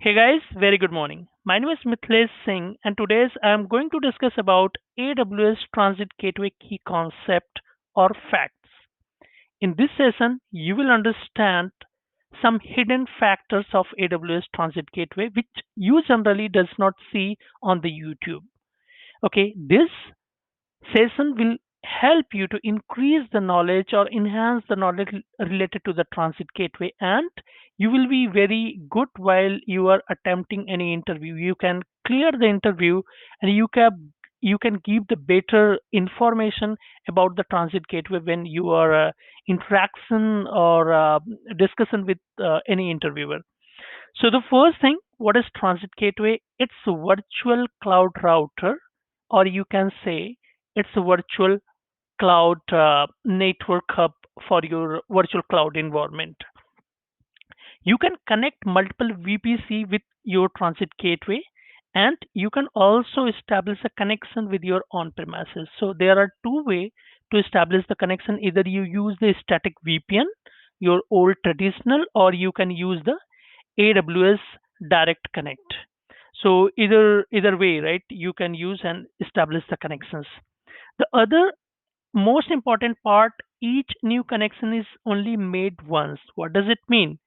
Hey guys, very good morning. My name is Mithilesh Singh and today I am going to discuss about AWS Transit Gateway key concept or facts. In this session, you will understand some hidden factors of AWS Transit Gateway which you generally does not see on the YouTube. Okay, this session will help you to increase the knowledge or enhance the knowledge related to the transit gateway, and you will be very good while you are attempting any interview. You can clear the interview and you can give the better information about the transit gateway when you are interaction or discussion with any interviewer. So the first thing, what is Transit Gateway? It's a virtual cloud router, or you can say it's a virtual cloud network hub for your virtual cloud environment. You can connect multiple VPC with your Transit Gateway, and you can also establish a connection with your on-premises. So there are two ways to establish the connection. Either you use the static VPN, your old traditional, or you can use the AWS Direct Connect. So either way, right? You can use and establish the connections. The other most important part, each new connection is only made once. What does it mean?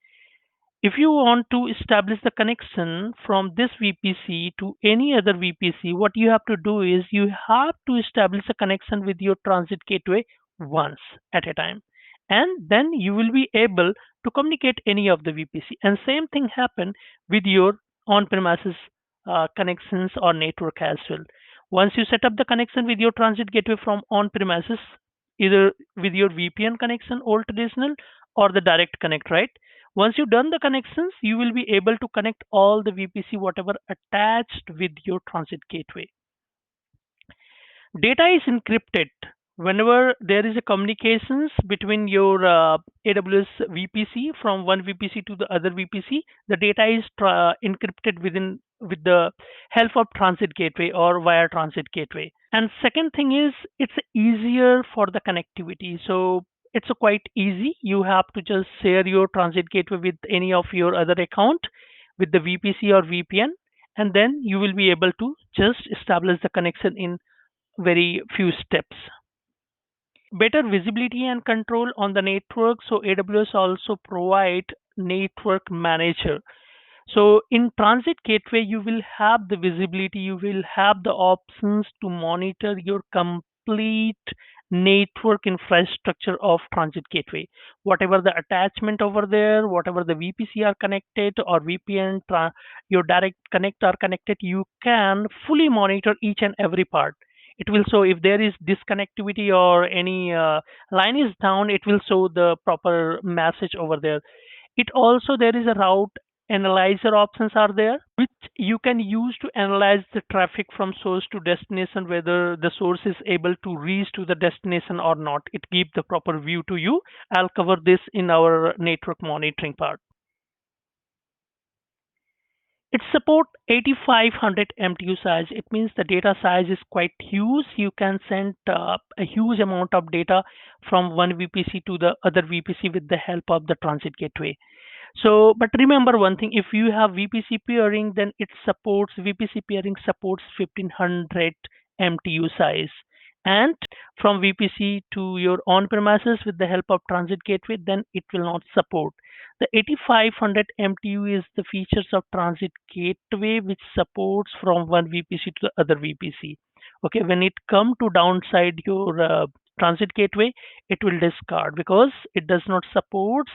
If you want to establish the connection from this VPC to any other VPC, what you have to do is you have to establish a connection with your transit gateway once at a time. And then you will be able to communicate any of the VPC. And same thing happen with your on-premises connections or network as well. Once you set up the connection with your transit gateway from on-premises, either with your VPN connection, old traditional, or the direct connect, right? Once you've done the connections, you will be able to connect all the VPC whatever attached with your transit gateway. Data is encrypted. Whenever there is a communications between your AWS VPC from one VPC to the other VPC, the data is encrypted with the help of transit gateway or via transit gateway. And second thing is it's easier for the connectivity. So it's quite easy. You have to just share your transit gateway with any of your other account with the VPC or VPN, and then you will be able to just establish the connection in very few steps. Better visibility and control on the network. So AWS also provide network manager. So in transit gateway, you will have the visibility, you will have the options to monitor your complete network infrastructure of transit gateway. Whatever the attachment over there, whatever the VPC are connected or VPN, your direct connect are connected, you can fully monitor each and every part. It will show if there is disconnectivity or any line is down, it will show the proper message over there. It also there is a route analyzer options are there which you can use to analyze the traffic from source to destination, whether the source is able to reach to the destination or not. It gives the proper view to you. I'll cover this in our network monitoring part. It support 8500 MTU size. It means the data size is quite huge. You can send a huge amount of data from one VPC to the other VPC with the help of the transit gateway. So, but remember one thing, if you have VPC peering, then it supports VPC peering supports 1500 MTU size. And from VPC to your on-premises with the help of transit gateway, then it will not support. The 8500 MTU is the features of transit gateway which supports from one VPC to the other VPC. Okay, when it come to downside your transit gateway, it will discard because it does not support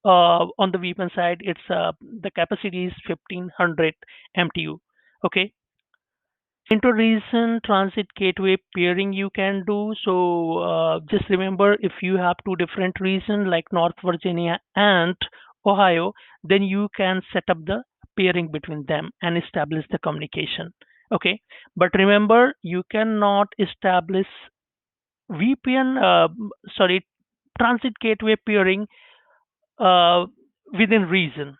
on the VPN side. It's the capacity is 1500 MTU. Okay. Inter-region transit gateway peering you can do. So just remember, if you have two different regions like North Virginia and Ohio, then you can set up the peering between them and establish the communication. Okay. But remember, you cannot establish VPN, sorry, transit gateway peering uh, within reason.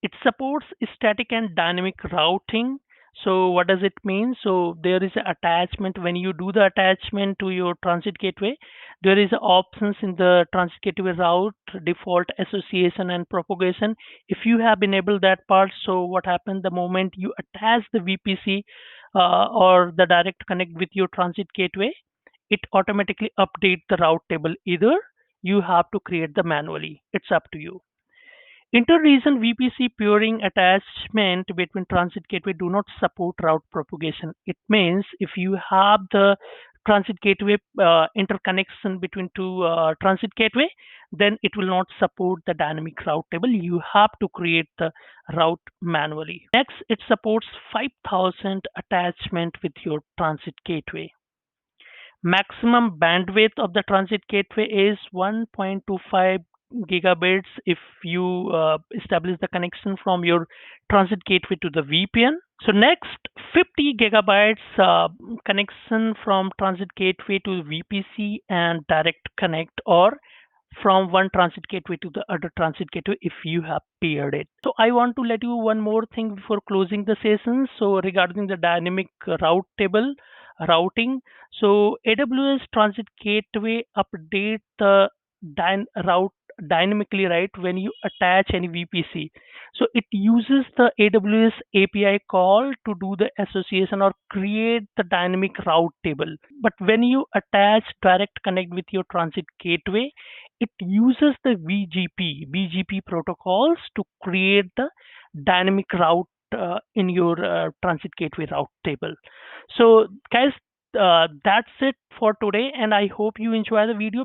It supports static and dynamic routing. So what does it mean? So there is an attachment. When you do the attachment to your transit gateway, there is options in the transit gateway route, default association and propagation. If you have enabled that part, so what happens the moment you attach the VPC or the direct connect with your transit gateway, it automatically updates the route table. Either you have to create the manually. It's up to you. Inter-region VPC peering attachment between transit gateway do not support route propagation. It means if you have the transit gateway interconnection between two transit gateway, then it will not support the dynamic route table. You have to create the route manually. Next, it supports 5,000 attachment with your transit gateway. Maximum bandwidth of the transit gateway is 1.25 gigabits if you establish the connection from your transit gateway to the VPN. So next, 50 gigabytes connection from transit gateway to VPC and direct connect, or from one transit gateway to the other transit gateway if you have paired it. So I want to let you one more thing before closing the session. So regarding the dynamic route table routing, so AWS Transit Gateway update the route dynamically, right, when you attach any VPC. So it uses the AWS API call to do the association or create the dynamic route table. But when you attach direct connect with your transit gateway, it uses the BGP protocols to create the dynamic route in your transit gateway route table. So guys, that's it for today, and I hope you enjoy the video.